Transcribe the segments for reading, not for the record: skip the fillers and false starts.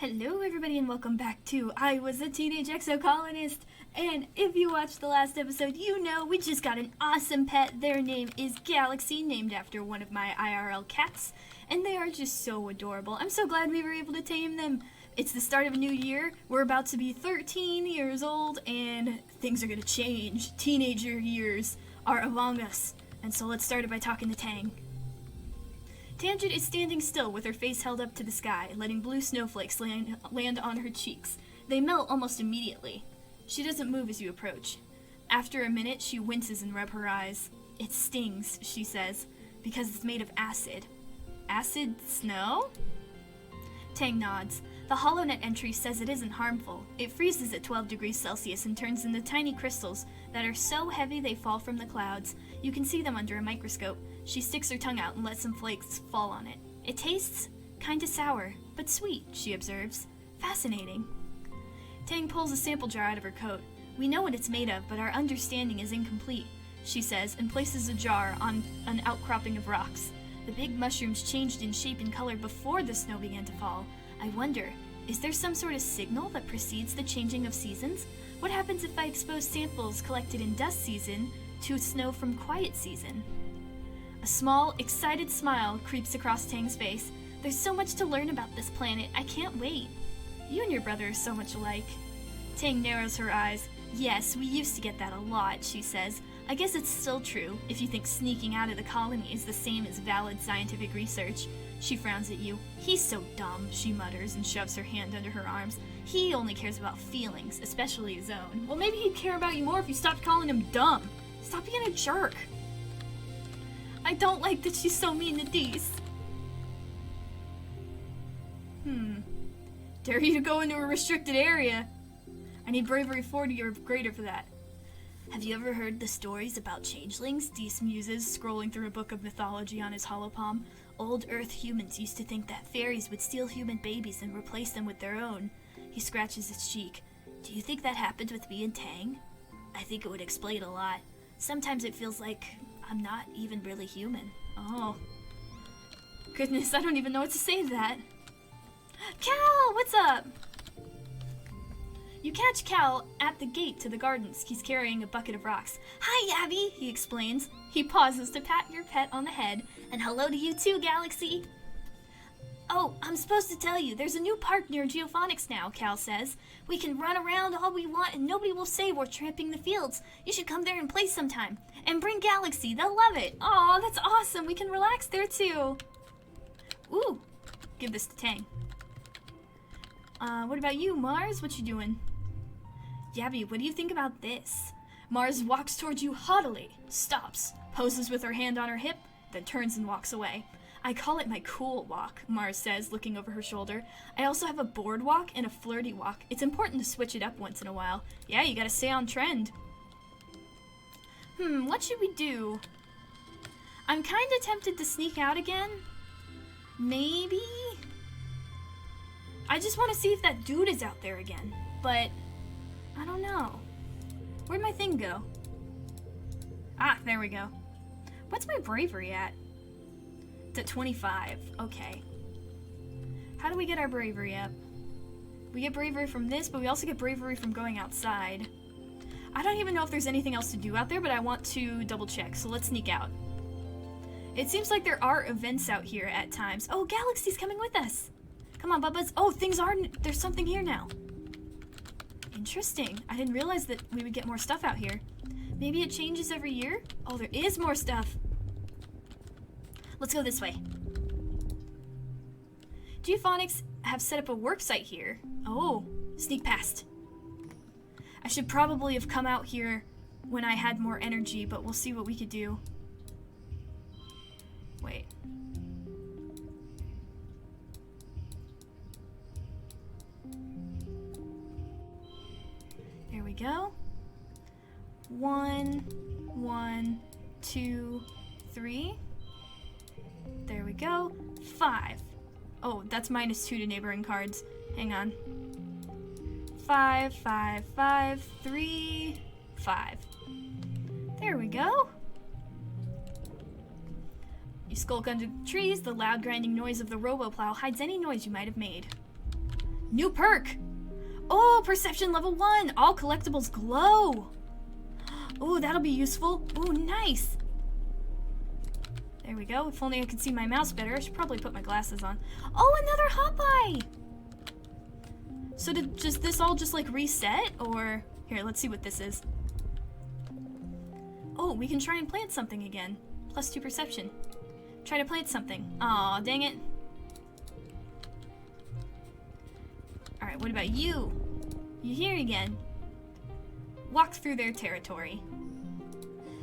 Hello everybody and welcome back to I Was a Teenage Exocolonist. And if you watched the last episode, you know we just got an awesome pet. Their name is Galaxy, named after one of my IRL cats. And they are just so adorable. I'm so glad we were able to tame them. It's the start of a new year. We're about to be 13 years old and things are going to change. Teenager years are among us. And so let's start it by talking to Tang. Tangent is standing still with her face held up to the sky, letting blue snowflakes land on her cheeks. They melt almost immediately. She doesn't move as you approach. After a minute, she winces and rubs her eyes. It stings, she says, because it's made of acid. Acid snow? Tang nods. The HoloNet entry says it isn't harmful. It freezes at 12 degrees Celsius and turns into tiny crystals that are so heavy they fall from the clouds. You can see them under a microscope. She sticks her tongue out and lets some flakes fall on it. It tastes kinda sour, but sweet, she observes. Fascinating. Tang pulls a sample jar out of her coat. We know what it's made of, but our understanding is incomplete, she says, and places a jar on an outcropping of rocks. The big mushrooms changed in shape and color before the snow began to fall. I wonder, is there some sort of signal that precedes the changing of seasons? What happens if I expose samples collected in dust season to snow from quiet season? A small, excited smile creeps across Tang's face. There's so much to learn about this planet, I can't wait. You and your brother are so much alike. Tang narrows her eyes. Yes, we used to get that a lot, she says. I guess it's still true, if you think sneaking out of the colony is the same as valid scientific research. She frowns at you. He's so dumb, she mutters and shoves her hand under her arms. He only cares about feelings, especially his own. Well, maybe he'd care about you more if you stopped calling him dumb. Stop being a jerk. I don't like that she's so mean to Dees. Dare you to go into a restricted area. I need bravery 40 or greater for that. Have you ever heard the stories about changelings? Dees muses, scrolling through a book of mythology on his holopalm. Old Earth humans used to think that fairies would steal human babies and replace them with their own. He scratches his cheek. Do you think that happened with me and Tang? I think it would explain a lot. Sometimes it feels like I'm not even really human. Oh. Goodness, I don't even know what to say to that. Cal, what's up? You catch Cal at the gate to the gardens. He's carrying a bucket of rocks. Hi, Abby, he explains. He pauses to pat your pet on the head. And hello to you too, Galaxy. Oh, I'm supposed to tell you, there's a new park near Geophonics now, Cal says. We can run around all we want and nobody will say we're tramping the fields. You should come there and play sometime. And bring Galaxy, they'll love it. Aw, that's awesome, we can relax there too. Ooh, give this to Tang. What about you, Mars? What you doing? Yabby, what do you think about this? Mars walks towards you haughtily, stops, poses with her hand on her hip, then turns and walks away. I call it my cool walk, Mars says, looking over her shoulder. I also have a bored walk and a flirty walk. It's important to switch it up once in a while. Yeah, you gotta stay on trend. What should we do? I'm kinda tempted to sneak out again. Maybe? I just want to see if that dude is out there again, but I don't know. Where'd my thing go? Ah, there we go. What's my bravery at? It's at 25. Okay. How do we get our bravery up? We get bravery from this, but we also get bravery from going outside. I don't even know if there's anything else to do out there, but I want to double check, so let's sneak out. It seems like there are events out here at times. Oh, Galaxy's coming with us. Come on, Bubbas. Oh, there's something here now. Interesting. I didn't realize that we would get more stuff out here. Maybe it changes every year? Oh, there is more stuff. Let's go this way. Geophonics have set up a work site here. Oh, sneak past. I should probably have come out here when I had more energy, but we'll see what we could do. Wait. There we go. 1, 1, 2, 3. There we go. 5. Oh, that's -2 to neighboring cards. Hang on. 5, 5, 5, 3, 5. There we go. You skulk under the trees. The loud grinding noise of the robo-plow hides any noise you might have made. New perk. Oh, perception level 1. All collectibles glow. Oh, that'll be useful. Oh, nice. There we go. If only I could see my mouse better. I should probably put my glasses on. Oh, another hop eye. So does this all just like reset? Or here, let's see what this is. Oh, we can try and plant something again. +2 perception. Try to plant something. Aw, dang it. Alright, what about you? You here again. Walk through their territory.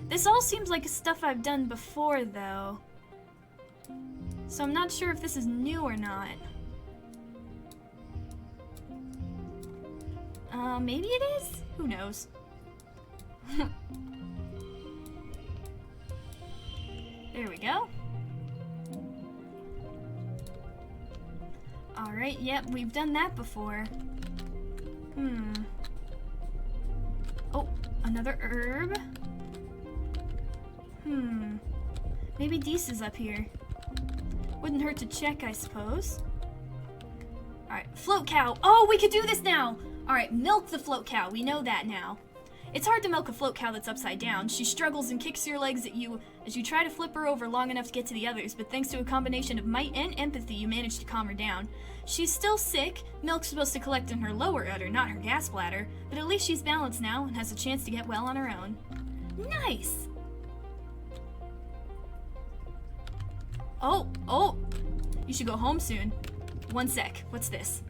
This all seems like stuff I've done before, though. So I'm not sure if this is new or not. Maybe it is? Who knows? There we go. Alright, yep, we've done that before. Oh, another herb. Maybe Dees is up here. Wouldn't hurt to check, I suppose. Alright, float cow. Oh, we could do this now! Alright, milk the float cow. We know that now. It's hard to milk a float cow that's upside down. She struggles and kicks your legs at you as you try to flip her over long enough to get to the others, but thanks to a combination of might and empathy, you manage to calm her down. She's still sick. Milk's supposed to collect in her lower udder, not her gas bladder, but at least she's balanced now and has a chance to get well on her own. Nice! Oh! You should go home soon. One sec. What's this?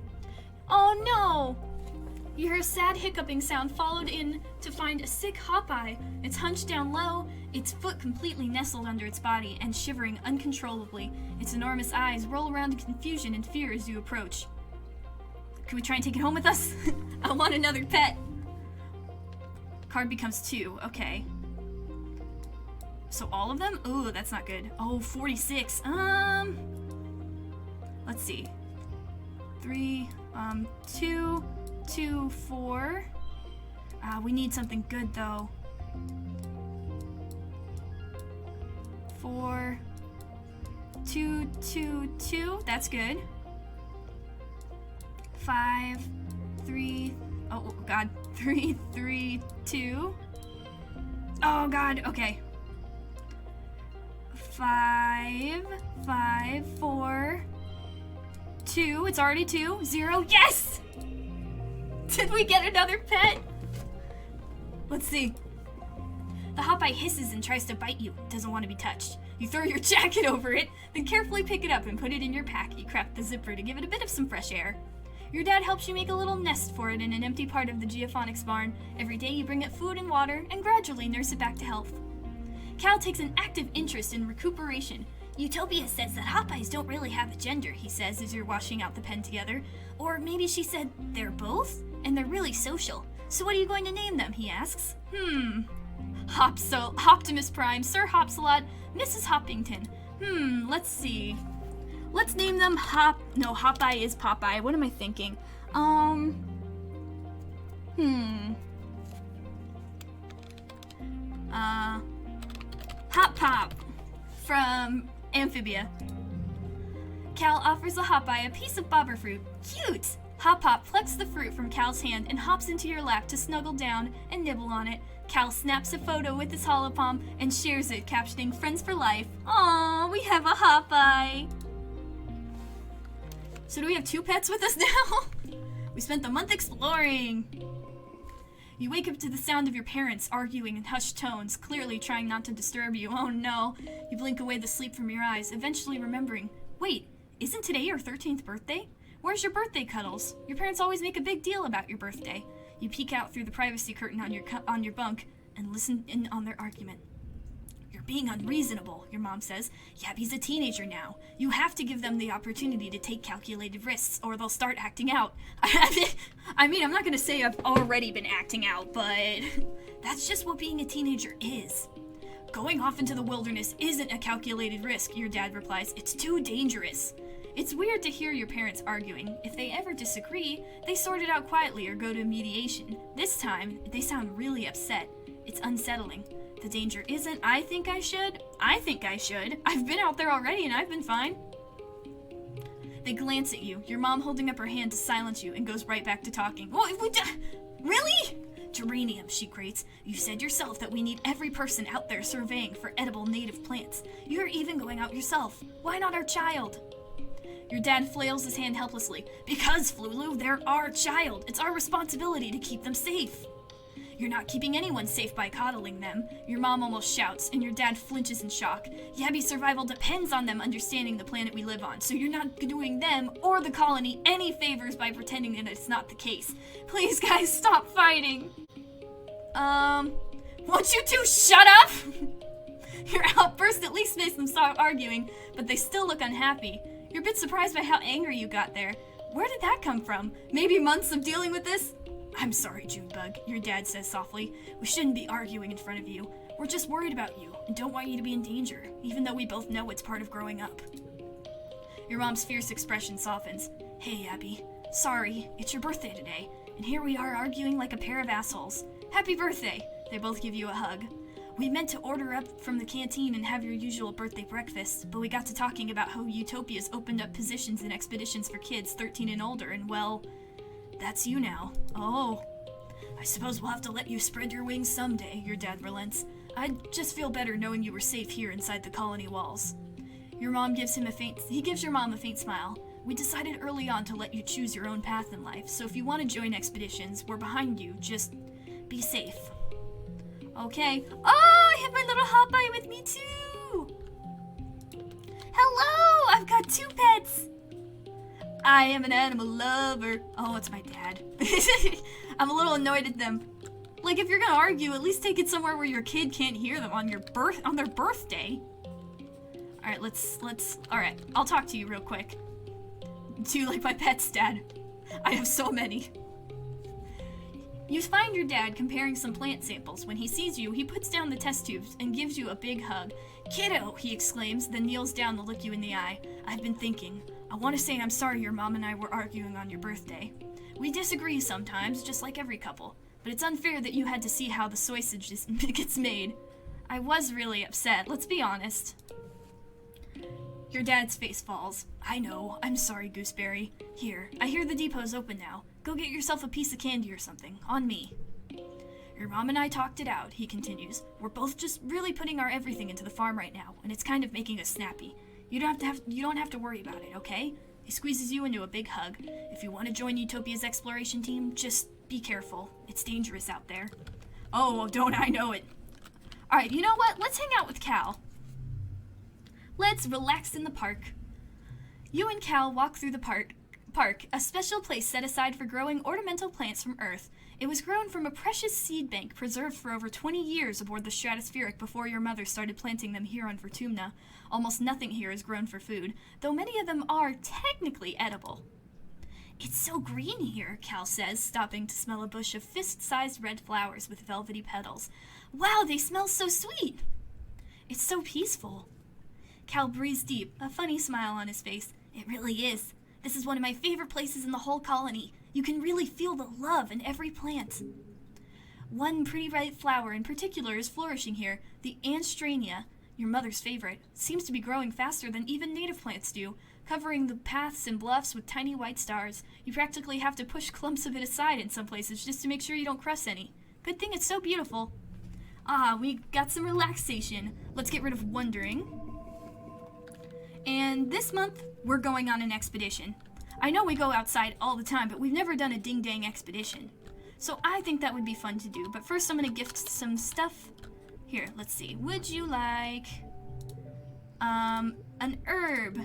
Oh no! You hear a sad hiccuping sound followed in to find a sick hop-eye. It's hunched down low, its foot completely nestled under its body and shivering uncontrollably. Its enormous eyes roll around in confusion and fear as you approach. Can we try and take it home with us? I want another pet. Card becomes 2. Okay. So all of them? Ooh, that's not good. Oh, 46. Let's see. 3, 2, 2, 4. We need something good though. 4, 2, 2, 2. That's good. 5, 3. Oh God. 3, 3, 2. Oh God. Okay. 5, 5, 4, 2. It's already 2. 0. Yes! Did we get another pet? Let's see. The hop-eye hisses and tries to bite you. It doesn't want to be touched. You throw your jacket over it, then carefully pick it up and put it in your pack. You crack the zipper to give it a bit of some fresh air. Your dad helps you make a little nest for it in an empty part of the geophonics barn. Every day you bring it food and water and gradually nurse it back to health. Cal takes an active interest in recuperation. Utopia says that hop-eyes don't really have a gender, he says as you're washing out the pen together. Or maybe she said they're both? And they're really social. So what are you going to name them, he asks. Optimus Prime, Sir Hopsalot, Mrs. Hoppington. Let's see. Let's name them Hop-Eye is Popeye. What am I thinking? Hop Pop from Amphibia. Cal offers the Hop-Eye a piece of bobber fruit. Cute! Hop Pop plucks the fruit from Cal's hand and hops into your lap to snuggle down and nibble on it. Cal snaps a photo with his holopalm and shares it, captioning "Friends for Life." Aww, we have a Hop-Eye! So do we have 2 pets with us now? We spent the month exploring! You wake up to the sound of your parents arguing in hushed tones, clearly trying not to disturb you. Oh no. You blink away the sleep from your eyes, eventually remembering, wait, isn't today your 13th birthday? Where's your birthday cuddles? Your parents always make a big deal about your birthday. You peek out through the privacy curtain on your bunk and listen in on their argument. You're being unreasonable, your mom says. Yabby's a teenager now. You have to give them the opportunity to take calculated risks, or they'll start acting out. I mean, I'm not gonna say I've already been acting out, but that's just what being a teenager is. Going off into the wilderness isn't a calculated risk, your dad replies. It's too dangerous. It's weird to hear your parents arguing. If they ever disagree, they sort it out quietly or go to mediation. This time, they sound really upset. It's unsettling. The danger isn't, I think I should. I think I should. I've been out there already and I've been fine. They glance at you, your mom holding up her hand to silence you, and goes right back to talking. Really? Geranium, she grates. You said yourself that we need every person out there surveying for edible native plants. You're even going out yourself. Why not our child? Your dad flails his hand helplessly. Because, Flulu, they're our child. It's our responsibility to keep them safe. You're not keeping anyone safe by coddling them. Your mom almost shouts, and your dad flinches in shock. Yabby's survival depends on them understanding the planet we live on, so you're not doing them or the colony any favors by pretending that it's not the case. Please, guys, stop fighting. Won't you two shut up? Your outburst at least makes them stop arguing, but they still look unhappy. You're a bit surprised by how angry you got there. Where did that come from? Maybe months of dealing with this? I'm sorry, Junebug, your dad says softly. We shouldn't be arguing in front of you. We're just worried about you and don't want you to be in danger, even though we both know it's part of growing up. Your mom's fierce expression softens. Hey, Abby. Sorry, it's your birthday today, and here we are arguing like a pair of assholes. Happy birthday! They both give you a hug. We meant to order up from the canteen and have your usual birthday breakfast, but we got to talking about how Utopia's opened up positions in expeditions for kids 13 and older, and well, that's you now. Oh. I suppose we'll have to let you spread your wings someday, your dad relents. I'd just feel better knowing you were safe here inside the colony walls. Your mom gives your mom a faint smile. We decided early on to let you choose your own path in life, so if you want to join expeditions, we're behind you. Just be safe. Okay. Oh, I have my little hot-eye with me too! Hello! I've got 2 pets! I am an animal lover. Oh, it's my dad. I'm a little annoyed at them. Like, if you're gonna argue, at least take it somewhere where your kid can't hear them on their birthday. Alright, alright, I'll talk to you real quick. Do you like my pets, Dad? I have so many. You find your dad comparing some plant samples. When he sees you, he puts down the test tubes and gives you a big hug. Kiddo, he exclaims, then kneels down to look you in the eye. I've been thinking. I want to say I'm sorry your mom and I were arguing on your birthday. We disagree sometimes, just like every couple, but it's unfair that you had to see how the sausage gets made. I was really upset, let's be honest. Your dad's face falls. I know, I'm sorry, Gooseberry. Here, I hear the depot's open now. Go get yourself a piece of candy or something, on me. Your mom and I talked it out, he continues. We're both just really putting our everything into the farm right now, and it's kind of making us snappy. You don't have to worry about it, okay? He squeezes you into a big hug. If you want to join Utopia's exploration team, just be careful. It's dangerous out there. Oh, don't I know it. Alright, you know what? Let's hang out with Cal. Let's relax in the park. You and Cal walk through the park, a special place set aside for growing ornamental plants from Earth. It was grown from a precious seed bank preserved for over 20 years aboard the Stratospheric before your mother started planting them here on Vertumna. Almost nothing here is grown for food, though many of them are technically edible. It's so green here, Cal says, stopping to smell a bush of fist-sized red flowers with velvety petals. Wow, they smell so sweet! It's so peaceful. Cal breathes deep, a funny smile on his face. It really is. This is one of my favorite places in the whole colony. You can really feel the love in every plant. One pretty red flower in particular is flourishing here. The Anstrania, your mother's favorite, seems to be growing faster than even native plants do, covering the paths and bluffs with tiny white stars. You practically have to push clumps of it aside in some places just to make sure you don't crush any. Good thing it's so beautiful. Ah, we got some relaxation. Let's get rid of wondering. And this month, we're going on an expedition. I know we go outside all the time, but we've never done a ding-dang expedition. So I think that would be fun to do, but first I'm going to gift some stuff. Here, let's see. Would you like an herb?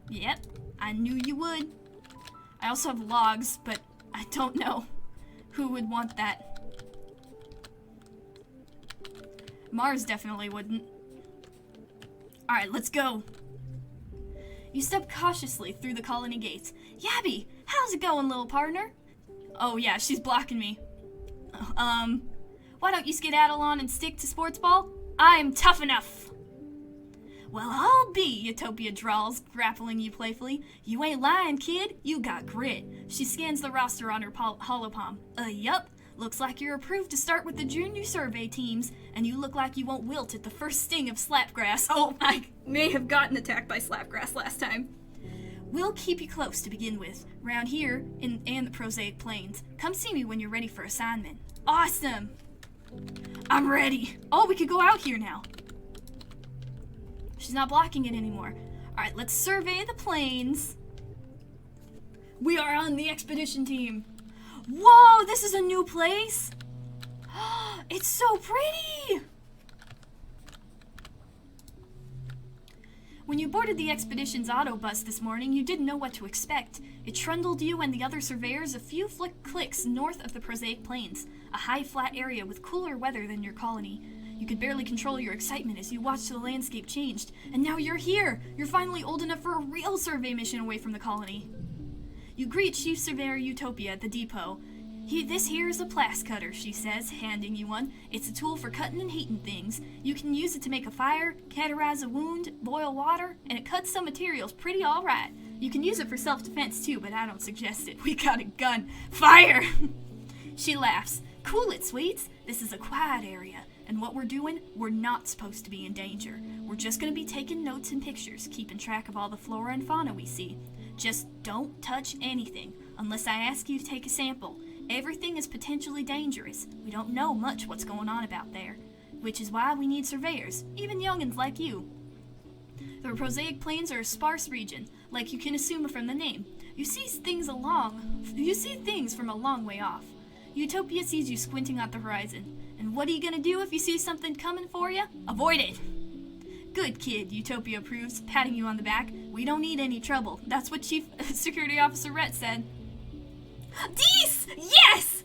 Yep, I knew you would. I also have logs, but I don't know who would want that. Mars definitely wouldn't. Alright, let's go. You step cautiously through the colony gates. Yabby, how's it going, little partner? Oh yeah, she's blocking me. Why don't you skedaddle on and stick to sports ball? I'm tough enough. Well, I'll be, Utopia drawls, grappling you playfully. You ain't lying, kid. You got grit. She scans the roster on her holopalm. Yup. Looks like you're approved to start with the junior survey teams, and you look like you won't wilt at the first sting of slapgrass. Oh, I may have gotten attacked by slapgrass last time. We'll keep you close to begin with, round here and the Prosaic Plains. Come see me when you're ready for assignment. Awesome! I'm ready. Oh, we could go out here now. She's not blocking it anymore. Alright, let's survey the plains. We are on the expedition team. Whoa, this is a new place. It's so pretty. When you boarded the expedition's autobus this morning, you didn't know what to expect. It trundled you and the other surveyors a few clicks north of the Prosaic Plains, a high flat area with cooler weather than your colony. You could barely control your excitement as you watched the landscape changed, and now you're here! You're finally old enough for a real survey mission away from the colony. You greet Chief Surveyor Utopia at the depot. This here is a plast cutter, she says, handing you one. It's a tool for cutting and heating things. You can use it to make a fire, cauterize a wound, boil water, and it cuts some materials pretty alright. You can use it for self-defense too, but I don't suggest it. We got a gun. Fire! She laughs. Cool it, sweets. This is a quiet area, and what we're doing, we're not supposed to be in danger. We're just going to be taking notes and pictures, keeping track of all the flora and fauna we see. Just don't touch anything, unless I ask you to take a sample. Everything is potentially dangerous. We don't know much what's going on about there, which is why we need surveyors, even young'uns like you. The Prosaic Plains are a sparse region, like you can assume from the name. You see things from a long way off. Utopia sees you squinting at the horizon. And what are you gonna do if you see something coming for you? Avoid it! Good kid, Utopia approves, patting you on the back. We don't need any trouble. That's what Chief Security Officer Rhett said. Dees! Yes!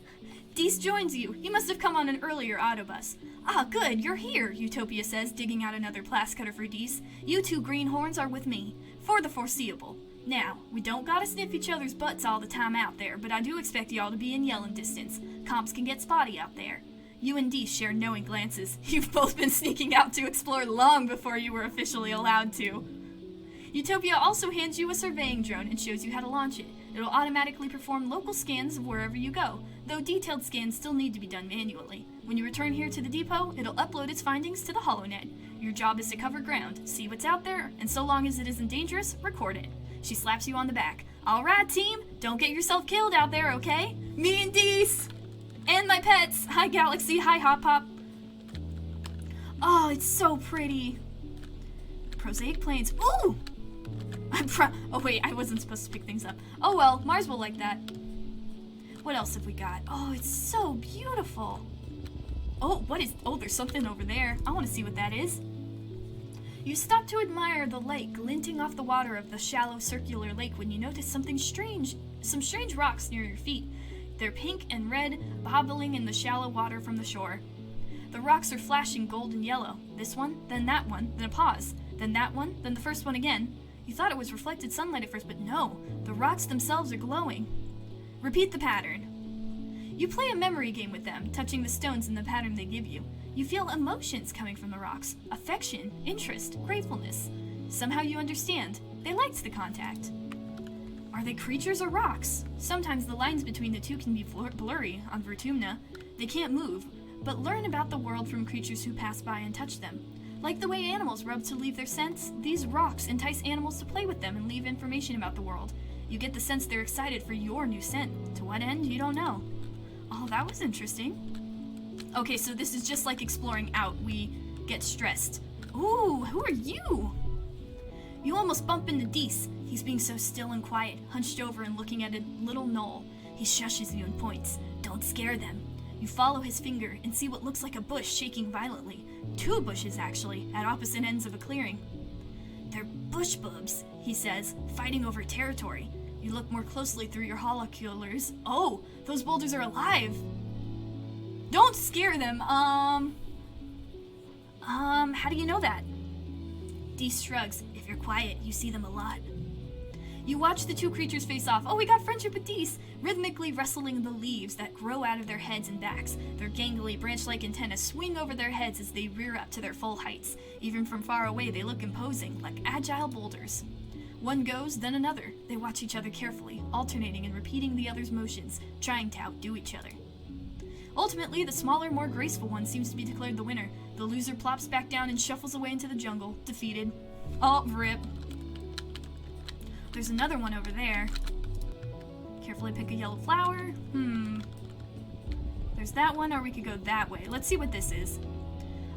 Dees joins you. He must have come on an earlier autobus. Ah, good, you're here, Utopia says, digging out another plast cutter for Dees. You two greenhorns are with me, for the foreseeable. Now, we don't gotta sniff each other's butts all the time out there, but I do expect y'all to be in yelling distance. Comps can get spotty out there. You and Dees share knowing glances. You've both been sneaking out to explore long before you were officially allowed to. Utopia also hands you a surveying drone and shows you how to launch it. It'll automatically perform local scans of wherever you go, though detailed scans still need to be done manually. When you return here to the depot, it'll upload its findings to the HoloNet. Your job is to cover ground, see what's out there, and so long as it isn't dangerous, record it. She slaps you on the back. Alright, team, don't get yourself killed out there, okay? Me and Dees! And my pets! Hi, Galaxy, hi, Hop Pop. Oh, it's so pretty. Prosaic Plains. Ooh! Oh wait, I wasn't supposed to pick things up. Oh well, Mars will like that. What else have we got? Oh, it's so beautiful. Oh, there's something over there. I want to see what that is. You stop to admire the light glinting off the water of the shallow circular lake when you notice some strange rocks near your feet. They're pink and red, bobbling in the shallow water from the shore. The rocks are flashing golden yellow. This one, then that one, then a pause, then that one, then the first one again. You thought it was reflected sunlight at first, but no, the rocks themselves are glowing. Repeat the pattern. You play a memory game with them, touching the stones in the pattern they give you. You feel emotions coming from the rocks, affection, interest, gratefulness. Somehow you understand. They liked the contact. Are they creatures or rocks? Sometimes the lines between the two can be blurry on Vertumna. They can't move, but learn about the world from creatures who pass by and touch them. Like the way animals rub to leave their scents, these rocks entice animals to play with them and leave information about the world. You get the sense they're excited for your new scent. To what end, you don't know. Oh, that was interesting. Okay, so this is just like exploring out. We get stressed. Ooh, who are you? You almost bump into Dees. He's being so still and quiet, hunched over and looking at a little knoll. He shushes you and points. Don't scare them. You follow his finger and see what looks like a bush shaking violently. Two bushes, actually, at opposite ends of a clearing. They're bush bubs, he says, fighting over territory. You look more closely through your holoculars. Oh, those boulders are alive. Don't scare them. How do you know that? Dees shrugs. If you're quiet, you see them a lot. You watch the two creatures face off. Oh, we got friendship with Dees, rhythmically wrestling the leaves that grow out of their heads and backs. Their gangly, branch-like antennae swing over their heads as they rear up to their full heights. Even from far away, they look imposing, like agile boulders. One goes, then another. They watch each other carefully, alternating and repeating the other's motions, trying to outdo each other. Ultimately, the smaller, more graceful one seems to be declared the winner. The loser plops back down and shuffles away into the jungle, defeated. Oh, rip. There's another one over there. Carefully pick a yellow flower. There's that one, or we could go that way. Let's see what this is.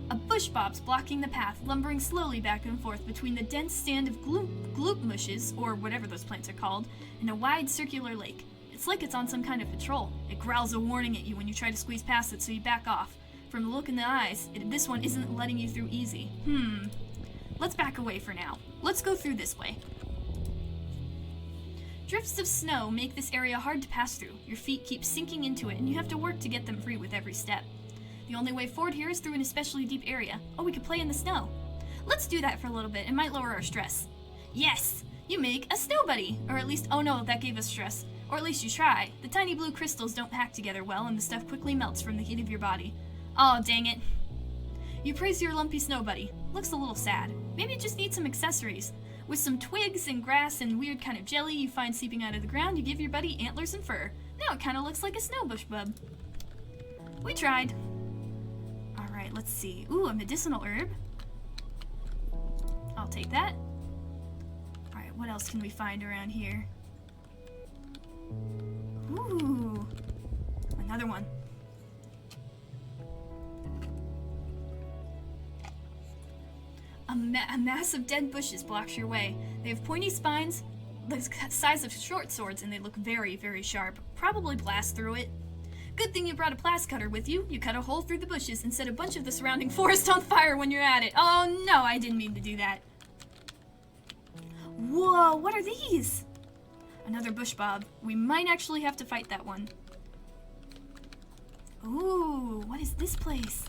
A bush bob's blocking the path, lumbering slowly back and forth between the dense stand of gloop mushes, or whatever those plants are called, and a wide circular lake. It's like it's on some kind of patrol. It growls a warning at you when you try to squeeze past it, so you back off. From the look in the eyes, this one isn't letting you through easy. Let's back away for now. Let's go through this way. Drifts of snow make this area hard to pass through. Your feet keep sinking into it, and you have to work to get them free with every step. The only way forward here is through an especially deep area. Oh, we could play in the snow. Let's do that for a little bit. It might lower our stress. Yes! You make a snow buddy! Or at least, oh no, that gave us stress. Or at least you try. The tiny blue crystals don't pack together well, and the stuff quickly melts from the heat of your body. Oh, dang it. You praise your lumpy snow buddy. Looks a little sad. Maybe it just needs some accessories. With some twigs and grass and weird kind of jelly you find seeping out of the ground, you give your buddy antlers and fur. Now it kind of looks like a snow bush bub. We tried. Alright, let's see. Ooh, a medicinal herb. I'll take that. Alright, what else can we find around here? Ooh, another one. A mass of dead bushes blocks your way. They have pointy spines, the size of short swords, and they look very, very sharp. Probably blast through it. Good thing you brought a blast cutter with you. You cut a hole through the bushes and set a bunch of the surrounding forest on fire when you're at it. Oh no, I didn't mean to do that. Whoa, what are these? Another bush bob. We might actually have to fight that one. Ooh, what is this place?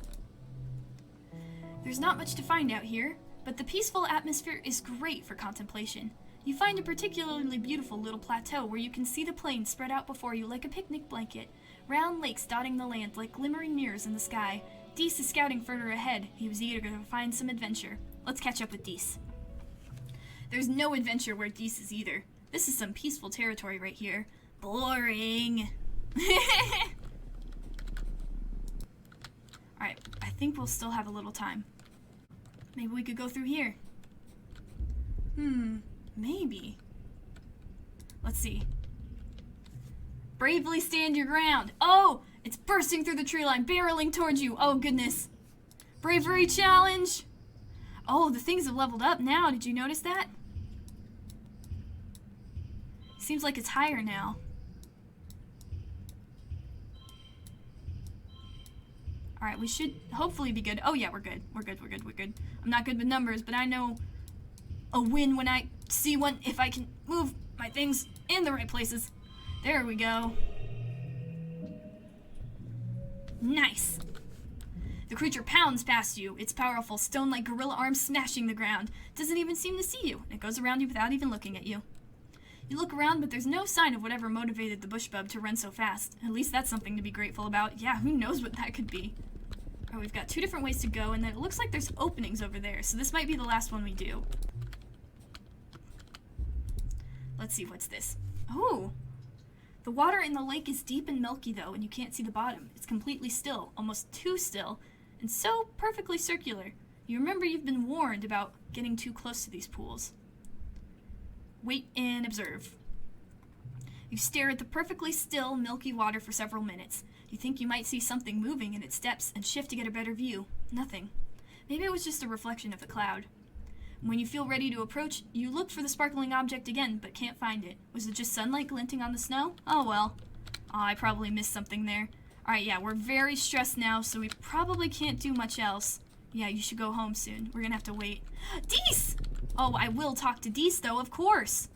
There's not much to find out here, but the peaceful atmosphere is great for contemplation. You find a particularly beautiful little plateau where you can see the plains spread out before you like a picnic blanket, round lakes dotting the land like glimmering mirrors in the sky. Deese is scouting further ahead. He was eager to find some adventure. Let's catch up with Deese. There's no adventure where Deese is either. This is some peaceful territory right here. Boring. Alright, I think we'll still have a little time. Maybe we could go through here. Maybe. Let's see. Bravely stand your ground. Oh, it's bursting through the tree line, barreling towards you. Oh, goodness. Bravery challenge. Oh, the things have leveled up now. Did you notice that? Seems like it's higher now. Alright, we should hopefully be good. Oh yeah, we're good. We're good. I'm not good with numbers, but I know a win when I see one if I can move my things in the right places. There we go. Nice. The creature pounds past you, its powerful stone-like gorilla arms smashing the ground. Doesn't even seem to see you. It goes around you without even looking at you. You look around, but there's no sign of whatever motivated the bush bub to run so fast. At least that's something to be grateful about. Yeah, who knows what that could be. Alright, we've got 2 different ways to go, and then it looks like there's openings over there, so this might be the last one we do. Let's see, what's this? Oh! The water in the lake is deep and milky, though, and you can't see the bottom. It's completely still, almost too still, and so perfectly circular. You remember you've been warned about getting too close to these pools. Wait and observe. You stare at the perfectly still, milky water for several minutes. You think you might see something moving in its depths and shift to get a better view. Nothing. Maybe it was just a reflection of the cloud. When you feel ready to approach, you look for the sparkling object again, but can't find it. Was it just sunlight glinting on the snow? Oh well. Oh, I probably missed something there. Alright, yeah, we're very stressed now, so we probably can't do much else. Yeah, you should go home soon. We're gonna have to wait. Deese! Oh, I will talk to Deese, though, of course.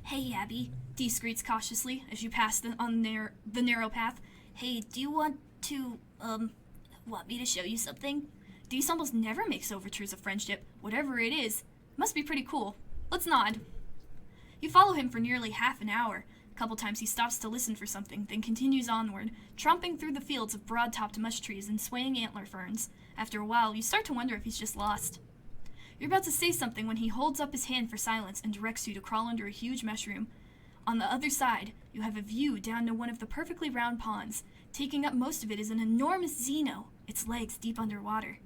Hey, Abby. Deese greets cautiously as you pass the narrow path. Hey, do you want me to show you something? Deese almost never makes overtures of friendship. Whatever it is, must be pretty cool. Let's nod. You follow him for nearly half an hour. A couple times he stops to listen for something, then continues onward, tromping through the fields of broad-topped mush trees and swaying antler ferns. After a while, you start to wonder if he's just lost. You're about to say something when he holds up his hand for silence and directs you to crawl under a huge mushroom. On the other side, you have a view down to one of the perfectly round ponds. Taking up most of it is an enormous xeno, its legs deep underwater.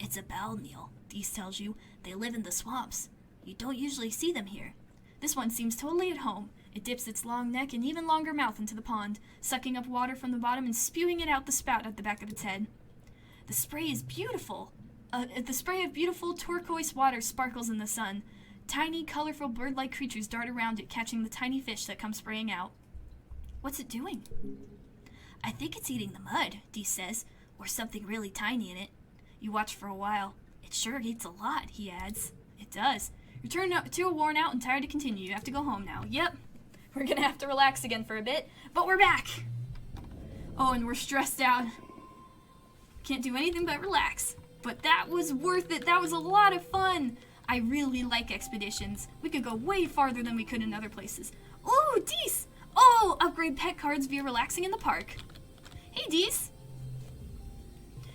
It's a balneal, Deese tells you. They live in the swamps. You don't usually see them here. This one seems totally at home. It dips its long neck and even longer mouth into the pond, sucking up water from the bottom and spewing it out the spout at the back of its head. The spray is beautiful. The spray of beautiful turquoise water sparkles in the sun. Tiny, colorful bird-like creatures dart around it, catching the tiny fish that come spraying out. What's it doing? I think it's eating the mud, Dee says, or something really tiny in it. You watch for a while. It sure eats a lot, he adds. It does. You're too worn out and tired to continue. You have to go home now. Yep. We're gonna have to relax again for a bit, but we're back. Oh, and we're stressed out. Can't do anything but relax. But that was worth it. That was a lot of fun. I really like expeditions. We could go way farther than we could in other places. Ooh, Dees! Oh, upgrade pet cards via relaxing in the park. Hey, Dees!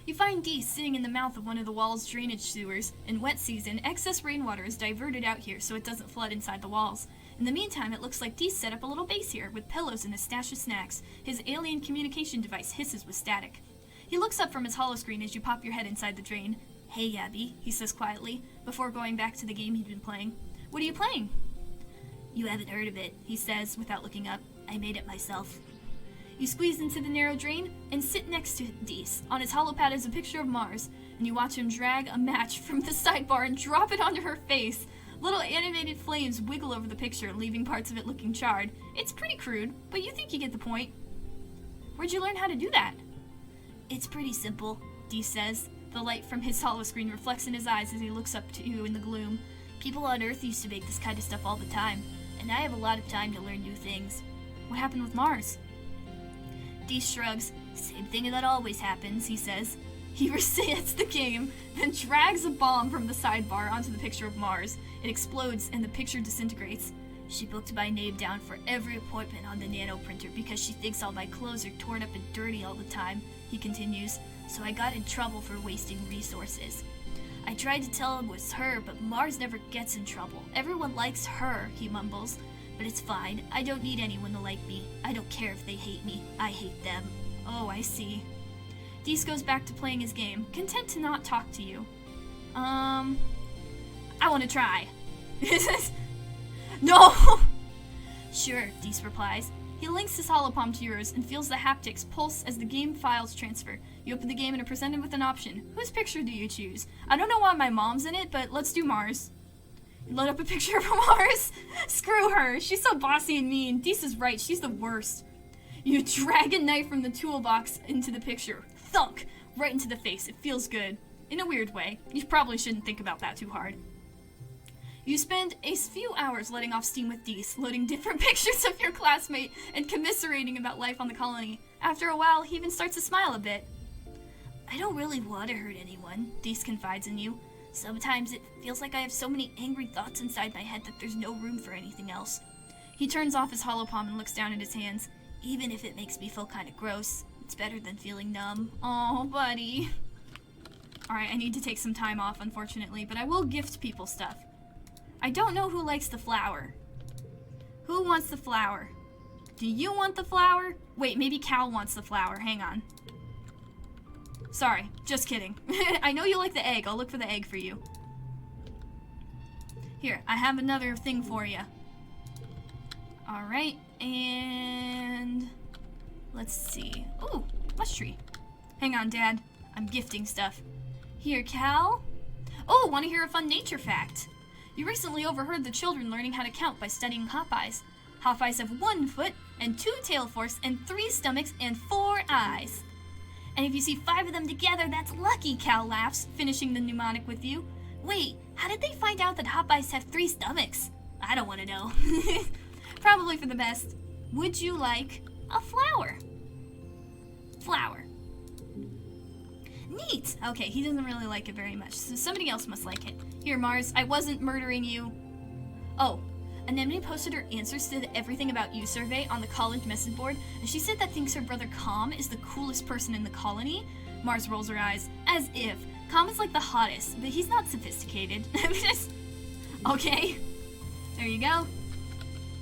You find Dees sitting in the mouth of one of the wall's drainage sewers. In wet season, excess rainwater is diverted out here so it doesn't flood inside the walls. In the meantime, it looks like Dees set up a little base here, with pillows and a stash of snacks. His alien communication device hisses with static. He looks up from his holoscreen as you pop your head inside the drain. Hey, Abby, he says quietly, before going back to the game he'd been playing. What are you playing? You haven't heard of it, he says, without looking up. I made it myself. You squeeze into the narrow drain and sit next to Dees. On his holopad is a picture of Mars, and you watch him drag a match from the sidebar and drop it onto her face. Little animated flames wiggle over the picture, leaving parts of it looking charred. It's pretty crude, but you think you get the point. Where'd you learn how to do that? It's pretty simple, Dees says. The light from his holoscreen reflects in his eyes as he looks up to you in the gloom. People on Earth used to make this kind of stuff all the time, and I have a lot of time to learn new things. What happened with Mars? Dees shrugs. Same thing that always happens, he says. He resets the game, then drags a bomb from the sidebar onto the picture of Mars. It explodes and the picture disintegrates. She booked my name down for every appointment on the nano printer because she thinks all my clothes are torn up and dirty all the time, he continues. So I got in trouble for wasting resources. I tried to tell him it was her, but Mars never gets in trouble. Everyone likes her, he mumbles. But it's fine. I don't need anyone to like me. I don't care if they hate me. I hate them. Oh, I see. Dees goes back to playing his game, content to not talk to you. I want to try. No! Sure, Dees replies. He links his holopalm to yours and feels the haptics pulse as the game files transfer. You open the game and are presented with an option. Whose picture do you choose? I don't know why my mom's in it, but let's do Mars. You load up a picture of Mars? Screw her. She's so bossy and mean. Dees is right. She's the worst. You drag a knife from the toolbox into the picture. Thunk! Right into the face. It feels good. In a weird way. You probably shouldn't think about that too hard. You spend a few hours letting off steam with Dees, loading different pictures of your classmate and commiserating about life on the colony. After a while, he even starts to smile a bit. I don't really want to hurt anyone, Dees confides in you. Sometimes it feels like I have so many angry thoughts inside my head that there's no room for anything else. He turns off his holopalm and looks down at his hands. Even if it makes me feel kind of gross, it's better than feeling numb. Oh, buddy. Alright, I need to take some time off, unfortunately, but I will gift people stuff. I don't know who likes the flower. Who wants the flower? Do you want the flower? Wait, maybe Cal wants the flower. Hang on. Sorry, just kidding. I know you like the egg. I'll look for the egg for you. Here, I have another thing for you. Alright, and let's see. Ooh, mush tree. Hang on, Dad. I'm gifting stuff. Here, Cal. Oh, want to hear a fun nature fact? You recently overheard the children learning how to count by studying Hopeyes. Hopeyes have 1 foot and 2 tail forks and 3 stomachs and 4 eyes. And if you see 5 of them together, that's lucky, Cal laughs, finishing the mnemonic with you. Wait, how did they find out that Hopeyes have 3 stomachs? I don't want to know. Probably for the best. Would you like a flower? Flower. Neat! Okay, he doesn't really like it very much, so somebody else must like it. Here, Mars, I wasn't murdering you. Oh, Anemone posted her answers to the Everything About You survey on the college message board, and she said that thinks her brother Com is the coolest person in the colony. Mars rolls her eyes, as if. Com is like the hottest, but he's not sophisticated. Okay, there you go.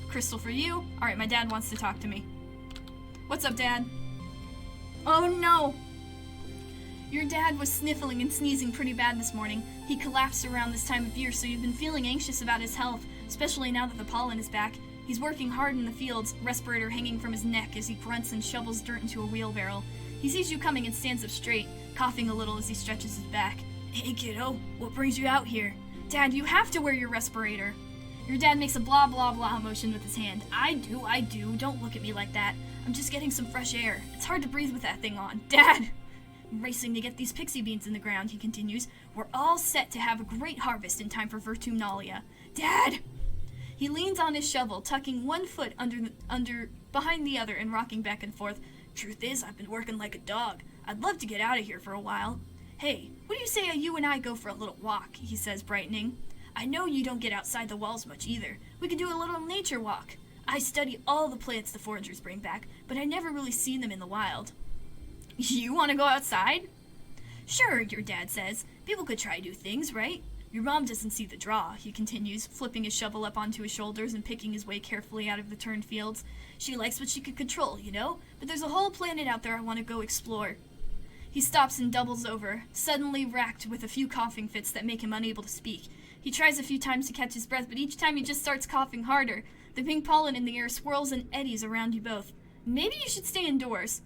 Crystal for you. Alright, my dad wants to talk to me. What's up, Dad? Oh no! Your dad was sniffling and sneezing pretty bad this morning. He collapsed around this time of year, so you've been feeling anxious about his health, especially now that the pollen is back. He's working hard in the fields, respirator hanging from his neck as he grunts and shovels dirt into a wheelbarrow. He sees you coming and stands up straight, coughing a little as he stretches his back. Hey kiddo, what brings you out here? Dad, you have to wear your respirator. Your dad makes a blah blah blah motion with his hand. I do, don't look at me like that. I'm just getting some fresh air. It's hard to breathe with that thing on. Dad! Racing to get these pixie beans in the ground, he continues. We're all set to have a great harvest in time for Vertumnalia. Dad! He leans on his shovel, tucking one foot behind the other and rocking back and forth. Truth is, I've been working like a dog. I'd love to get out of here for a while. Hey, what do you say you and I go for a little walk, he says, brightening. I know you don't get outside the walls much either. We could do a little nature walk. I study all the plants the foragers bring back, but I never really seen them in the wild. You want to go outside? Sure, your dad says. People could try new things, right? Your mom doesn't see the draw, he continues, flipping his shovel up onto his shoulders and picking his way carefully out of the turned fields. She likes what she could control, you know? But there's a whole planet out there I want to go explore. He stops and doubles over, suddenly racked with a few coughing fits that make him unable to speak. He tries a few times to catch his breath, but each time he just starts coughing harder. The pink pollen in the air swirls and eddies around you both. Maybe you should stay indoors.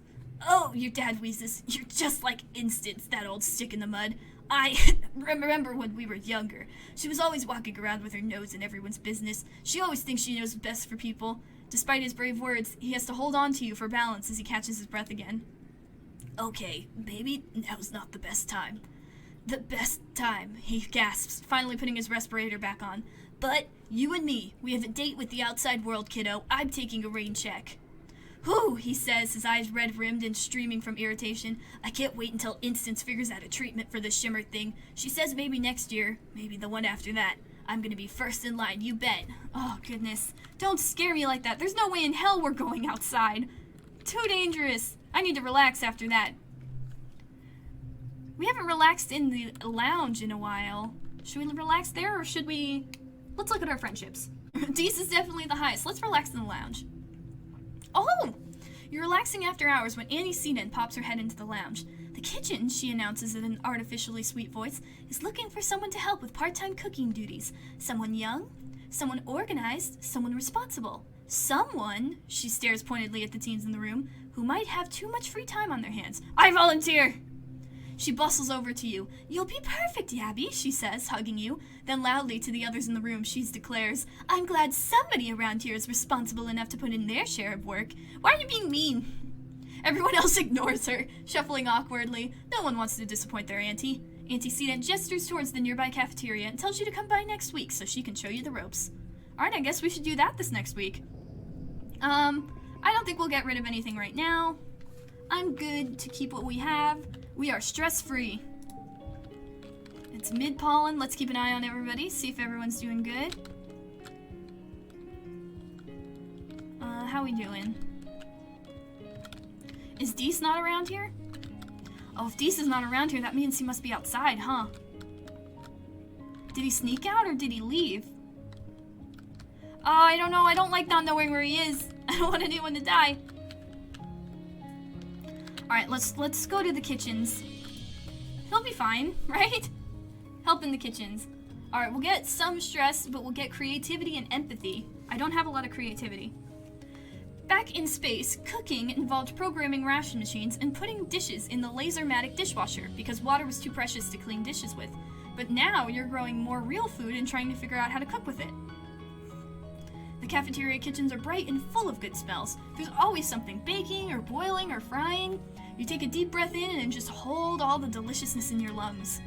Oh, your dad wheezes. You're just like Instance, that old stick in the mud. I remember when we were younger. She was always walking around with her nose in everyone's business. She always thinks she knows best for people. Despite his brave words, he has to hold on to you for balance as he catches his breath again. Okay, maybe now's not the best time. The best time, he gasps, finally putting his respirator back on. But you and me, we have a date with the outside world, kiddo. I'm taking a rain check. Whew, he says, his eyes red-rimmed and streaming from irritation. I can't wait until Instance figures out a treatment for this shimmer thing. She says maybe next year, maybe the one after that. I'm gonna be first in line, you bet. Oh, goodness. Don't scare me like that. There's no way in hell we're going outside. Too dangerous. I need to relax after that. We haven't relaxed in the lounge in a while. Should we relax there, or should we... Let's look at our friendships. Deece is definitely the highest. Let's relax in the lounge. Oh! You're relaxing after hours when Annie Seaton pops her head into the lounge. The kitchen, she announces in an artificially sweet voice, is looking for someone to help with part-time cooking duties. Someone young, someone organized, someone responsible. Someone, she stares pointedly at the teens in the room, who might have too much free time on their hands. I volunteer! She bustles over to you. You'll be perfect, Yabby, she says, hugging you. Then loudly to the others in the room, she declares, I'm glad somebody around here is responsible enough to put in their share of work. Why are you being mean? Everyone else ignores her, shuffling awkwardly. No one wants to disappoint their auntie. Auntie Seaton gestures towards the nearby cafeteria and tells you to come by next week so she can show you the ropes. Alright, I guess we should do that this next week. I don't think we'll get rid of anything right now. I'm good to keep what we have. We are stress-free. It's mid-pollen. Let's keep an eye on everybody, see if everyone's doing good. How we doing? Is Deece not around here? Oh, if Deece is not around here, that means he must be outside, huh? Did he sneak out or did he leave? Oh, I don't know. I don't like not knowing where he is. I don't want anyone to die. Alright, let's go to the kitchens. He'll be fine, right? Help in the kitchens. Alright, we'll get some stress, but we'll get creativity and empathy. I don't have a lot of creativity. Back in space, cooking involved programming ration machines and putting dishes in the laser-matic dishwasher because water was too precious to clean dishes with. But now you're growing more real food and trying to figure out how to cook with it. The cafeteria kitchens are bright and full of good smells. There's always something baking or boiling or frying. You take a deep breath in and just hold all the deliciousness in your lungs.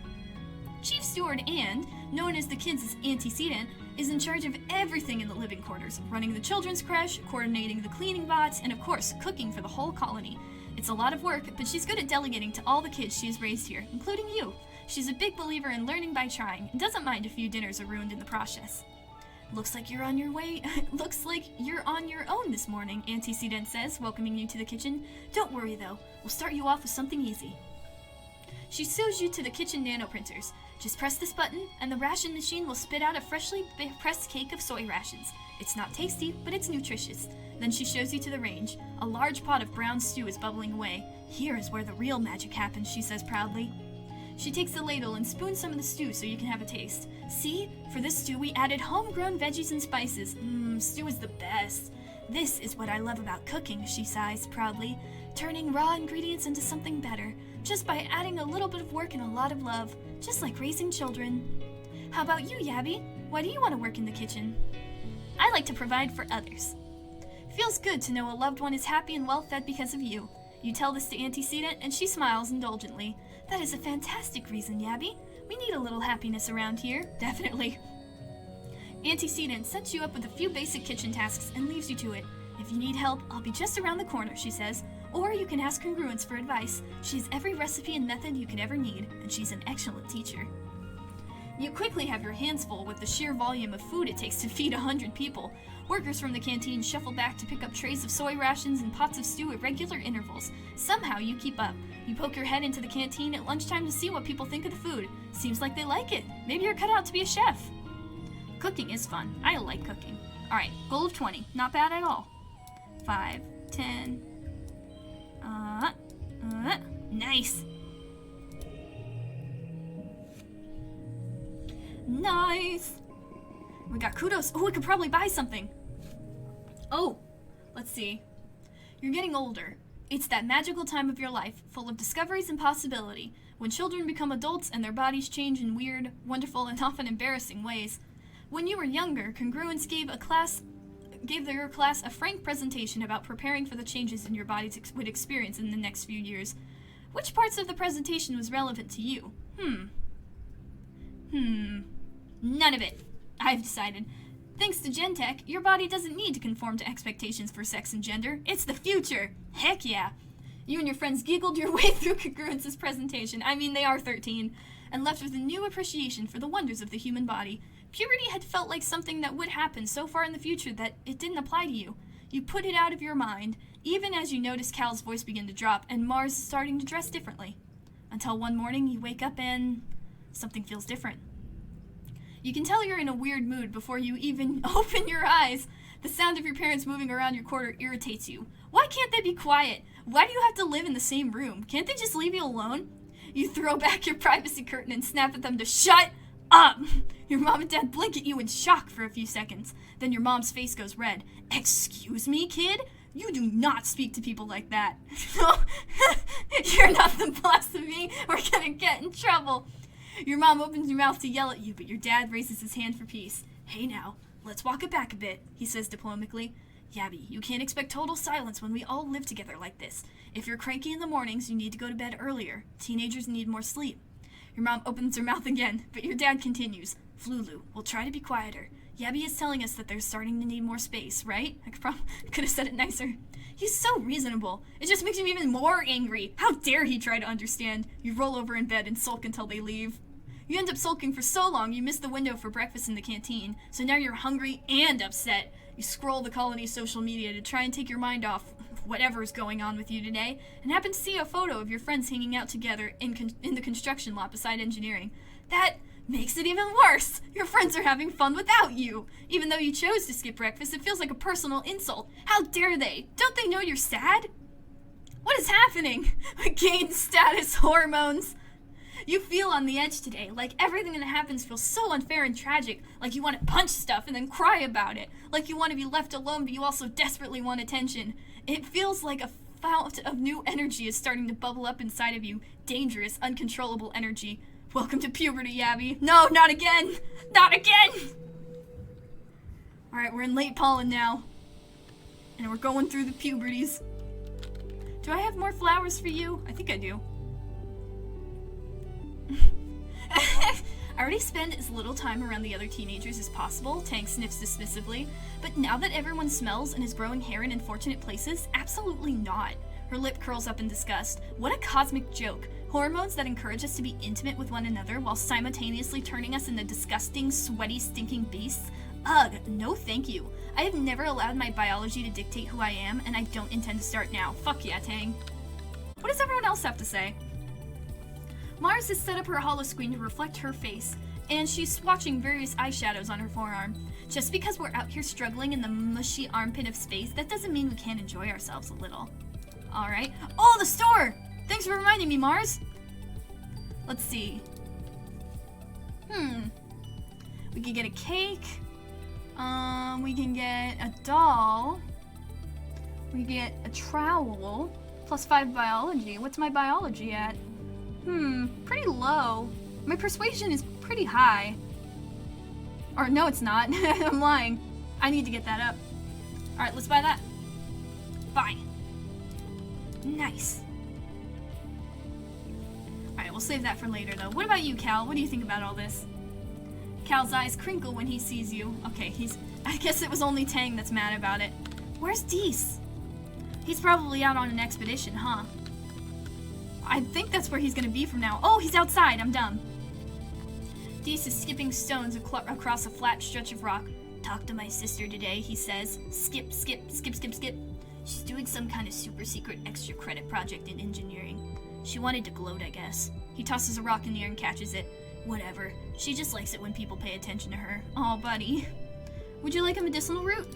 Chief Steward Anne, known as the kids' antecedent, is in charge of everything in the living quarters, running the children's creche, coordinating the cleaning bots, and of course, cooking for the whole colony. It's a lot of work, but she's good at delegating to all the kids she has raised here, including you. She's a big believer in learning by trying, and doesn't mind a few dinners are ruined in the process. Looks like you're on your way. Looks like you're on your own this morning, Auntie Seaton says, welcoming you to the kitchen. Don't worry, though. We'll start you off with something easy. She shows you to the kitchen nanoprinters. Just press this button, and the ration machine will spit out a freshly pressed cake of soy rations. It's not tasty, but it's nutritious. Then she shows you to the range. A large pot of brown stew is bubbling away. Here is where the real magic happens, she says proudly. She takes the ladle and spoons some of the stew so you can have a taste. See? For this stew we added homegrown veggies and spices. Stew is the best. This is what I love about cooking, she sighs proudly. Turning raw ingredients into something better. Just by adding a little bit of work and a lot of love. Just like raising children. How about you, Yabby? Why do you want to work in the kitchen? I like to provide for others. Feels good to know a loved one is happy and well-fed because of you. You tell this to Antecedent, and she smiles indulgently. That is a fantastic reason, Yabby. We need a little happiness around here. Definitely. Antecedent sets you up with a few basic kitchen tasks and leaves you to it. If you need help, I'll be just around the corner, she says. Or you can ask Congruence for advice. She has every recipe and method you could ever need, and she's an excellent teacher. You quickly have your hands full with the sheer volume of food it takes to feed 100 people. Workers from the canteen shuffle back to pick up trays of soy rations and pots of stew at regular intervals. Somehow you keep up. You poke your head into the canteen at lunchtime to see what people think of the food. Seems like they like it. Maybe you're cut out to be a chef. Cooking is fun. I like cooking. Alright, goal of 20. Not bad at all. 5, 10. Nice. Nice. We got kudos. Oh, we could probably buy something. Oh, let's see. You're getting older. It's that magical time of your life, full of discoveries and possibility, when children become adults and their bodies change in weird, wonderful, and often embarrassing ways. When you were younger, Congruence gave your class a frank presentation about preparing for the changes in your bodies would experience in the next few years. Which parts of the presentation was relevant to you? None of it, I've decided. Thanks to Gentech, your body doesn't need to conform to expectations for sex and gender. It's the future. Heck yeah. You and your friends giggled your way through Congruence's presentation. I mean, they are 13, and left with a new appreciation for the wonders of the human body. Puberty had felt like something that would happen so far in the future that it didn't apply to you. You put it out of your mind, even as you notice Cal's voice begin to drop and Mars starting to dress differently. Until one morning you wake up and something feels different. You can tell you're in a weird mood before you even open your eyes. The sound of your parents moving around your quarter irritates you. Why can't they be quiet? Why do you have to live in the same room? Can't they just leave you alone? You throw back your privacy curtain and snap at them to shut up! Your mom and dad blink at you in shock for a few seconds. Then your mom's face goes red. Excuse me, kid? You do not speak to people like that. You're not the boss of me. We're gonna get in trouble. Your mom opens her mouth to yell at you, but your dad raises his hand for peace. Hey now, let's walk it back a bit, he says diplomatically. Yabby, you can't expect total silence when we all live together like this. If you're cranky in the mornings, you need to go to bed earlier. Teenagers need more sleep. Your mom opens her mouth again, but your dad continues. Flulu, we'll try to be quieter. Yabby is telling us that they're starting to need more space, right? I could have said it nicer. He's so reasonable. It just makes you even more angry. How dare he try to understand? You roll over in bed and sulk until they leave. You end up sulking for so long you miss the window for breakfast in the canteen, so now you're hungry and upset. You scroll the colony's social media to try and take your mind off whatever's going on with you today, and happen to see a photo of your friends hanging out together in the construction lot beside engineering. That makes it even worse. Your friends are having fun without you. Even though you chose to skip breakfast, it feels like a personal insult. How dare they? Don't they know you're sad? What is happening? Gain status hormones. You feel on the edge today, like everything that happens feels so unfair and tragic, like you want to punch stuff and then cry about it, like you want to be left alone but you also desperately want attention. It feels like a fount of new energy is starting to bubble up inside of you, dangerous, uncontrollable energy. Welcome to puberty, Yabby. No, not again! Not again! Alright, we're in late pollen now, and we're going through the puberties. Do I have more flowers for you? I think I do. I already spend as little time around the other teenagers as possible, Tank sniffs dismissively, but now that everyone smells and is growing hair in unfortunate places, absolutely not. Her lip curls up in disgust. What a cosmic joke. Hormones that encourage us to be intimate with one another while simultaneously turning us into disgusting, sweaty, stinking beasts? Ugh, no thank you. I have never allowed my biology to dictate who I am, and I don't intend to start now. Fuck yeah, Tang. What does everyone else have to say? Mars has set up her holoscreen to reflect her face, and she's swatching various eyeshadows on her forearm. Just because we're out here struggling in the mushy armpit of space, that doesn't mean we can't enjoy ourselves a little. Alright. Oh, the store! Thanks for reminding me, Mars! Let's see. We can get a cake. We can get a doll. We get a trowel. +5 biology. What's my biology at? Pretty low. My persuasion is pretty high. Or no, it's not. I'm lying. I need to get that up. Alright, let's buy that. Buy. Nice. Alright, we'll save that for later, though. What about you, Cal? What do you think about all this? Cal's eyes crinkle when he sees you. Okay, I guess it was only Tang that's mad about it. Where's Dees? He's probably out on an expedition, huh? I think that's where he's gonna be from now. Oh, he's outside. I'm dumb. Dees is skipping stones across a flat stretch of rock. Talk to my sister today, he says. Skip, skip, skip, skip, skip. She's doing some kind of super secret extra credit project in engineering. She wanted to gloat, I guess. He tosses a rock in the air and catches it. Whatever. She just likes it when people pay attention to her. Aw, buddy. Would you like a medicinal root?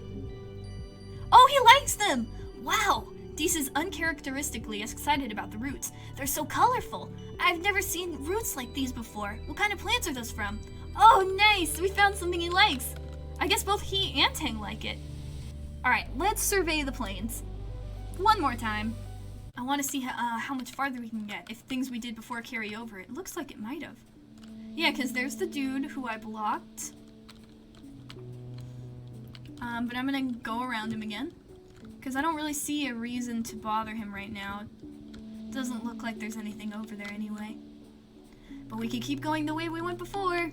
Oh, he likes them! Wow! Dees is uncharacteristically excited about the roots. They're so colorful. I've never seen roots like these before. What kind of plants are those from? Oh, nice! We found something he likes. I guess both he and Tang like it. Alright, let's survey the plains. One more time. I want to see how much farther we can get, if things we did before carry over. It looks like it might have. Yeah, because there's the dude who I blocked. But I'm going to go around him again. Because I don't really see a reason to bother him right now. Doesn't look like there's anything over there anyway. But we can keep going the way we went before.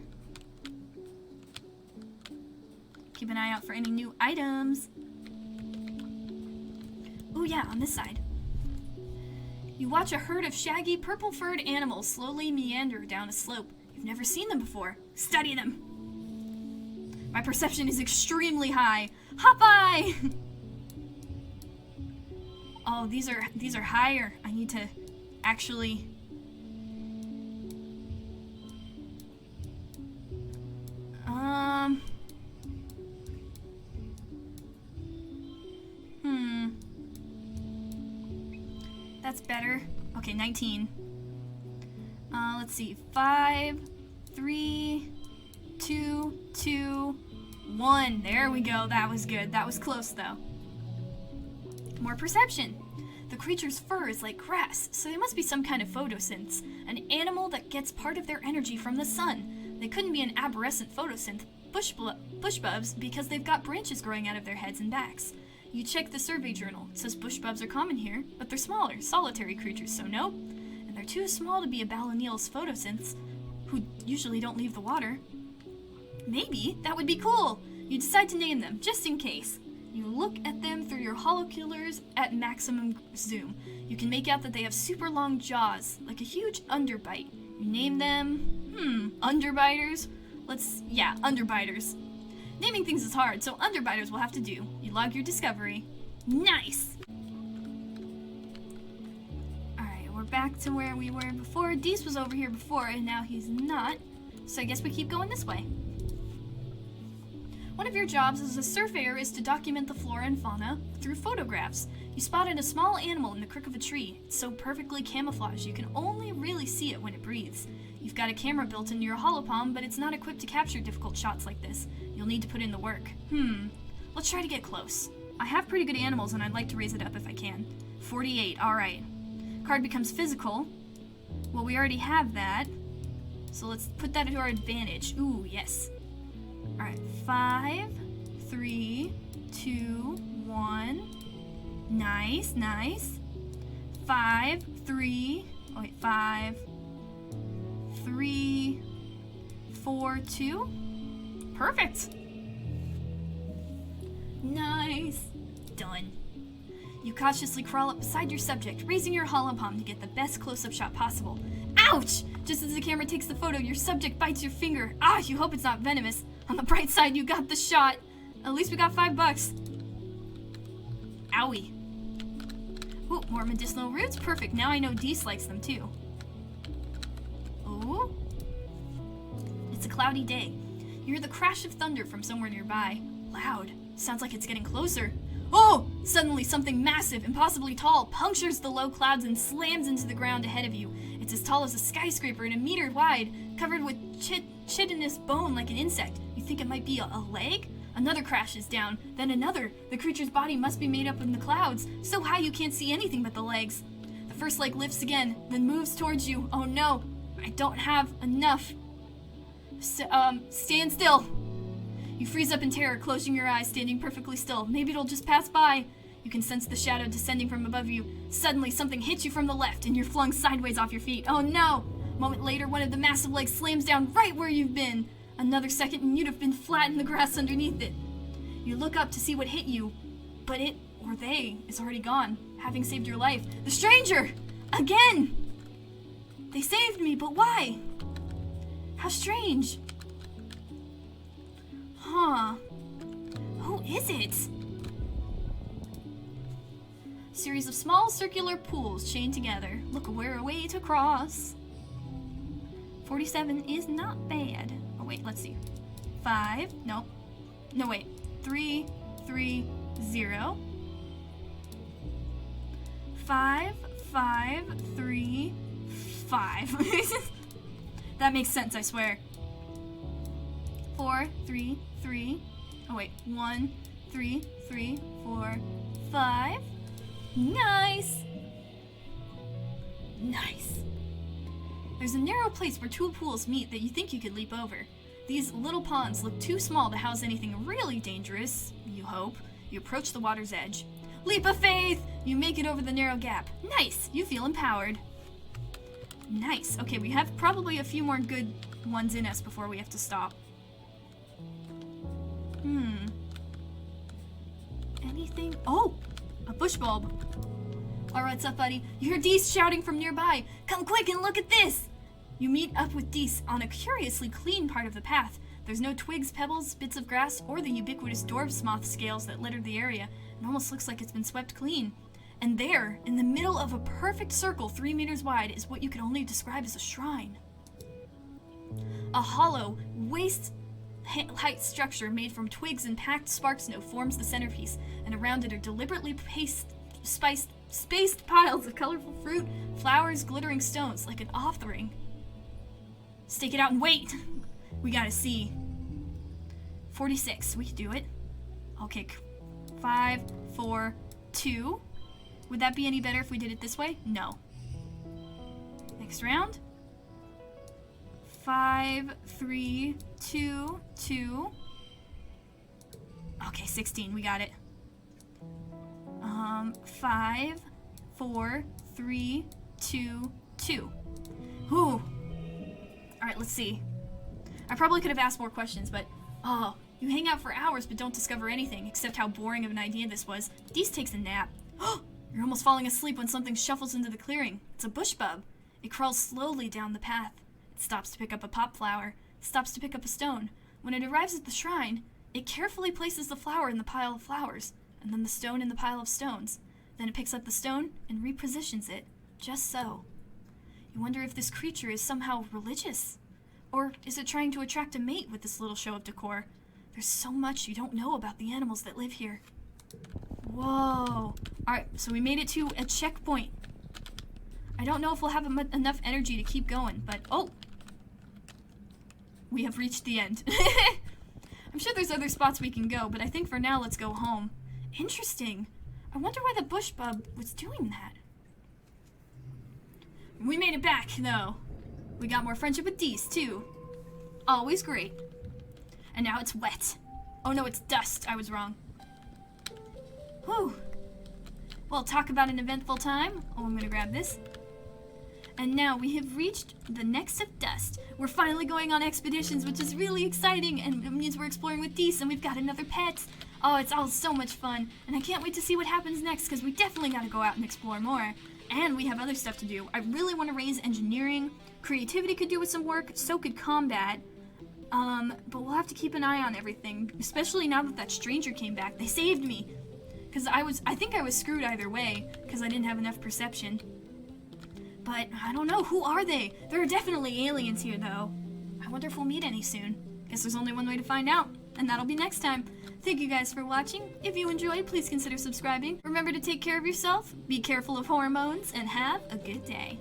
Keep an eye out for any new items. Oh yeah, on this side. You watch a herd of shaggy, purple-furred animals slowly meander down a slope. You've never seen them before. Study them. My perception is extremely high. Hop-eye! Oh, these are higher. I need to actually... That's better. Okay, 19. Let's see. 5, 3, 2, 2, 1. There we go. That was good. That was close, though. More perception. The creature's fur is like grass, so they must be some kind of photosynths, an animal that gets part of their energy from the sun. They couldn't be an aberrant photosynth bushbubs because they've got branches growing out of their heads and backs. You check the survey journal. It says bushbubs are common here, but they're smaller, solitary creatures, so no. And they're too small to be a Balaneal's photosynths, who usually don't leave the water. Maybe that would be cool. You decide to name them, just in case. You look at them through your holoculars at maximum zoom. You can make out that they have super long jaws, like a huge underbite. You name them, underbiters? Underbiters. Naming things is hard, so underbiters will have to do. You log your discovery. Nice! Alright, we're back to where we were before. Dees was over here before, and now he's not. So I guess we keep going this way. One of your jobs as a surveyor is to document the flora and fauna through photographs. You spotted a small animal in the crook of a tree. It's so perfectly camouflaged you can only really see it when it breathes. You've got a camera built into your holopalm, but it's not equipped to capture difficult shots like this. You'll need to put in the work. Let's try to get close. I have pretty good animals and I'd like to raise it up if I can. 48, alright. Card becomes physical. Well, we already have that. So let's put that to our advantage. Ooh, yes. Alright, 5, 3, 2, 1. Nice, nice. 5, 3, 3, 4, 2. Perfect. Nice. Done. You cautiously crawl up beside your subject, raising your holopalm to get the best close-up shot possible. Ouch! Just as the camera takes the photo, your subject bites your finger. Ah, you hope it's not venomous. On the bright side, you got the shot. At least we got $5. Owie. Ooh, more medicinal roots? Perfect. Now I know Dees likes them too. cloudy day. You hear the crash of thunder from somewhere nearby. Loud. Sounds like it's getting closer. Oh! Suddenly something massive, impossibly tall, punctures the low clouds and slams into the ground ahead of you. It's as tall as a skyscraper and a meter wide, covered with chitinous bone like an insect. You think it might be a leg? Another crashes down, then another. The creature's body must be made up in the clouds, so high you can't see anything but the legs. The first leg lifts again, then moves towards you. Oh no, I don't have enough. Stand still. You freeze up in terror, closing your eyes, standing perfectly still. Maybe it'll just pass by. You can sense the shadow descending from above you. Suddenly, something hits you from the left, and you're flung sideways off your feet. Oh no! A moment later, one of the massive legs slams down right where you've been. Another second, and you'd have been flat in the grass underneath it. You look up to see what hit you, but it, or they, is already gone, having saved your life. The stranger! Again! They saved me, but why? How strange. Huh. Who is it? Series of small circular pools chained together. Look where a way to cross. 47 is not bad. Oh wait, let's see. 5, no. No wait. 3, 3, 0. 5, 5, 3, 5. That makes sense, I swear. 4, 3, 3. Oh wait, 1, 3, 3, 4, 5. Nice! Nice. There's a narrow place where two pools meet that you think you could leap over. These little ponds look too small to house anything really dangerous, you hope. You approach the water's edge. Leap of faith! You make it over the narrow gap. Nice! You feel empowered. Nice. Okay, we have probably a few more good ones in us before we have to stop. Anything? Oh! A bush bulb. Alright, what's up, buddy? You hear Deese shouting from nearby. Come quick and look at this! You meet up with Deese on a curiously clean part of the path. There's no twigs, pebbles, bits of grass, or the ubiquitous dwarf's moth scales that littered the area. It almost looks like it's been swept clean. And there, in the middle of a perfect circle 3 meters wide, is what you could only describe as a shrine. A hollow, waist-height structure made from twigs and packed spark snow forms the centerpiece, and around it are deliberately spaced piles of colorful fruit, flowers, glittering stones, like an offering. Stake it out and wait! We gotta see. 46, we can do it. I'll kick 5, 4, 2. Would that be any better if we did it this way? No. Next round. 5, 3, 2, 2. Okay, 16, we got it. 5, 4, 3, 2, 2. Whew. Alright, let's see. I probably could have asked more questions, but... Oh, you hang out for hours but don't discover anything, except how boring of an idea this was. Deese takes a nap. You're almost falling asleep when something shuffles into the clearing. It's a bush bub. It crawls slowly down the path. It stops to pick up a pop flower, stops to pick up a stone. When it arrives at the shrine, it carefully places the flower in the pile of flowers, and then the stone in the pile of stones. Then it picks up the stone and repositions it, just so. You wonder if this creature is somehow religious? Or is it trying to attract a mate with this little show of decor? There's so much you don't know about the animals that live here. Whoa. Alright, so we made it to a checkpoint. I don't know if we'll have enough energy to keep going, but... Oh! We have reached the end. I'm sure there's other spots we can go, but I think for now let's go home. Interesting. I wonder why the bush bub was doing that. We made it back, though. We got more friendship with Deese, too. Always great. And now it's wet. Oh no, it's dust. I was wrong. Whew. Well, talk about an eventful time. Oh, I'm gonna grab this. And now we have reached the next of dust. We're finally going on expeditions, which is really exciting, and it means we're exploring with Deese, and we've got another pet. Oh, it's all so much fun, and I can't wait to see what happens next, because we definitely gotta go out and explore more. And we have other stuff to do. I really want to raise engineering. Creativity could do with some work, so could combat. But we'll have to keep an eye on everything, especially now that stranger came back. They saved me. Because I think I was screwed either way, because I didn't have enough perception. But I don't know, who are they? There are definitely aliens here, though. I wonder if we'll meet any soon. Guess there's only one way to find out, and that'll be next time. Thank you guys for watching. If you enjoyed, please consider subscribing. Remember to take care of yourself, be careful of hormones, and have a good day.